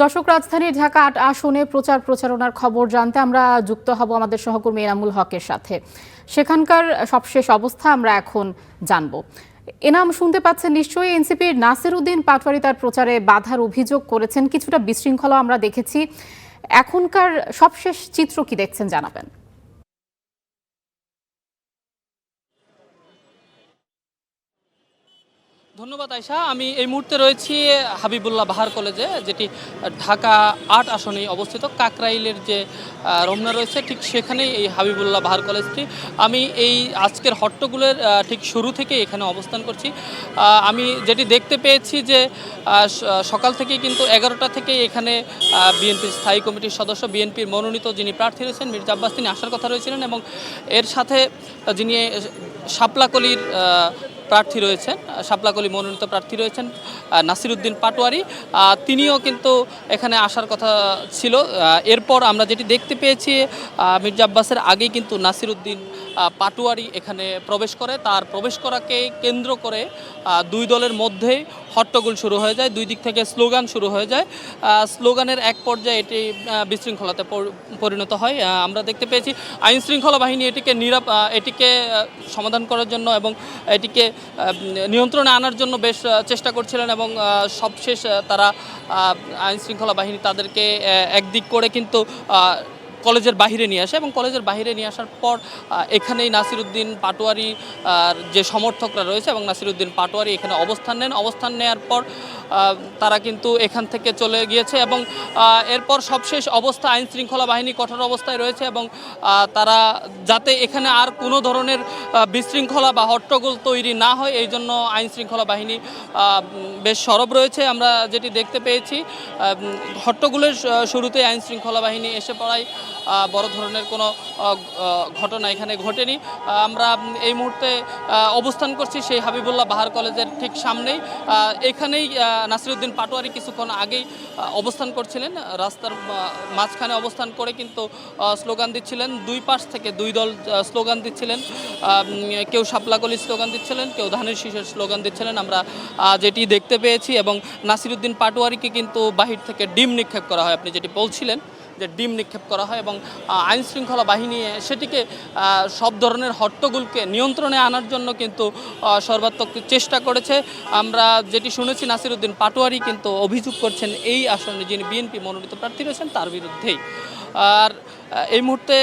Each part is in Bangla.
দর্শক, রাজধানীর ঢাকা ৮ আসনে প্রচারণার খবর জানতে আমরা যুক্ত হব আমাদের সহকর্মী এনামুল হকের সাথে। সেখানকার সবশেষ অবস্থা আমরা এখন জানব। এনাম, শুনতে পাচ্ছেন নিশ্চয়ই। এনসিপির নাসির উদ্দিন পাটোয়ারি তার প্রচারে বাধার অভিযোগ করেছেন, কিছুটা বিশৃঙ্খলা আমরা দেখেছি। এখনকার সবশেষ চিত্র কি দেখছেন জানাবেন। ধন্যবাদ আয়শা। আমি এই মুহূর্তে রয়েছি হাবিবুল্লাহ বাহার কলেজে, যেটি ঢাকা ৮ আসনে অবস্থিত। কাকরাইলের যে রমনা রয়েছে ঠিক সেখানেই এই হাবিবুল্লাহ বাহার কলেজটি। আমি এই আজকের হট্টগোলের ঠিক শুরু থেকে এখানে অবস্থান করছি। আমি যেটি দেখতে পেয়েছি যে সকাল থেকেই কিন্তু 11টা থেকেই এখানে বিএনপির স্থায়ী কমিটির সদস্য, বিএনপির মনোনীত যিনি প্রার্থী রয়েছেন মির্জা আব্বাস, তিনি আসার কথা রয়েছিলেন এবং এর সাথে যিনি শাপলাকলির প্রার্থী রয়েছেন, শাপলাকলি মনোনীত প্রার্থী রয়েছেন নাসির উদ্দিন পাটোয়ারি, তিনিও কিন্তু এখানে আসার কথা ছিল। এরপর আমরা যেটি দেখতে পেয়েছি, মির্জা আব্বাসের আগেই কিন্তু নাসির উদ্দিন পাটোয়ারি এখানে প্রবেশ করে। তার প্রবেশ করাকে কেন্দ্র করে দুই দলের মধ্যেই হট্টগোল শুরু হয়ে যায়, দুই দিক থেকে স্লোগান শুরু হয়ে যায়। স্লোগানের এক পর্যায়ে এটি বিশৃঙ্খলাতে পরিণত হয়। আমরা দেখতে পেয়েছি আইন শৃঙ্খলা বাহিনী এটিকে সমাধান করার জন্য এবং এটিকে নিয়ন্ত্রণে আনার জন্য বেশ চেষ্টা করছিলেন এবং সবশেষ তারা আইন শৃঙ্খলা বাহিনী তাদেরকে একদিক করে কিন্তু কলেজের বাহিরে নিয়ে আসে এবং কলেজের বাহিরে নিয়ে আসার পর এখানেই নাসির উদ্দিন পাটোয়ারি যে সমর্থকরা রয়েছে এবং নাসির উদ্দিন পাটোয়ারি এখানে অবস্থান নেন। অবস্থান নেওয়ার পর তারা কিন্তু এখান থেকে চলে গিয়েছে এবং এরপর সবশেষ অবস্থা আইন শৃঙ্খলা বাহিনী কঠোর অবস্থায় রয়েছে এবং তারা যাতে এখানে আর কোনো ধরনের বিশৃঙ্খলা বা হট্টগোল তৈরি না হয় এই জন্য আইন শৃঙ্খলা বাহিনী বেশ সরব রয়েছে। আমরা যেটি দেখতে পেয়েছি, হট্টগোলের শুরুতে আইন শৃঙ্খলা বাহিনী এসে পড়ায় বড় ধরনের কোনো ঘটনা এখানে ঘটেনি। আমরা এই মুহূর্তে অবস্থান করছি সেই হাবিবুল্লাহ বাহার কলেজের ঠিক সামনেই। এখানেই নাসির উদ্দিন পাটোয়ারি কিছুক্ষণ আগেই অবস্থান করছিলেন, রাস্তার মাঝখানে অবস্থান করে কিন্তু স্লোগান দিচ্ছিলেন। দুই পাশ থেকে দুই দল স্লোগান দিচ্ছিলেন, কেউ শাপলাকলির স্লোগান দিচ্ছিলেন, কেউ ধানের শীষের স্লোগান দিচ্ছিলেন আমরা যেটি দেখতে পেয়েছি। এবং নাসির উদ্দিন পাটোয়ারিকে কিন্তু বাহির থেকে ডিম নিক্ষেপ করা হয়, আপনি যেটি বলছিলেন যে ডিম নিক্ষেপ করা হয় এবং আইন শৃঙ্খলা বাহিনী সেটিকে সব ধরনের হট্টগোলকে নিয়ন্ত্রণে আনার জন্য কিন্তু সর্বাত্মক চেষ্টা করেছে। আমরা যেটি শুনেছি, নাসির উদ্দিন পাটোয়ারি কিন্তু অভিযোগ করছেন এই আসনে যিনি বিএনপি মনোনীত প্রার্থী রয়েছেন তার বিরুদ্ধেই। আর এই মুহূর্তে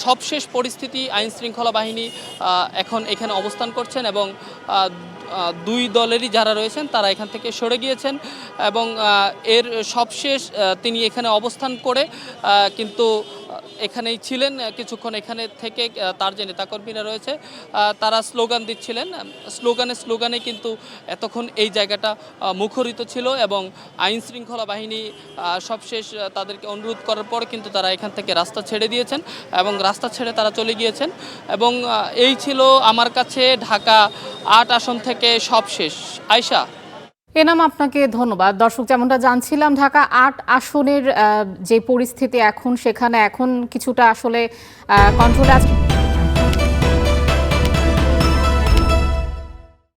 সবশেষ পরিস্থিতি, আইন শৃঙ্খলা বাহিনী এখন এখানে অবস্থান করছেন এবং দুই দলেরই যারা রয়েছেন তারা এখান থেকে সরে গিয়েছেন এবং এর সবশেষ তিনি এখানে অবস্থান করে কিন্তু এখানেই ছিলেন কিছুক্ষণ। এখানে থেকে তার যে নেতাকর্মীরা রয়েছে তারা স্লোগান দিচ্ছিলেন, স্লোগানে কিন্তু এতক্ষণ এই জায়গাটা মুখরিত ছিল এবং আইন শৃঙ্খলা বাহিনী সবশেষ তাদেরকে অনুরোধ করার পর কিন্তু তারা এখান থেকে রাস্তা ছেড়ে দিয়েছেন এবং রাস্তা ছেড়ে তারা চলে গিয়েছেন। এবং এই ছিল আমার কাছে ঢাকা ৮ আসন থেকে সবশেষ। আয়শা। এনাম, আপনাকে ধন্যবাদ। দর্শক, যেমনটা জানছিলাম, ঢাকা ৮ আসনের যে পরিস্থিতি এখন, সেখানে এখন কিছুটা আসলে কন্ট্রোলে আছে।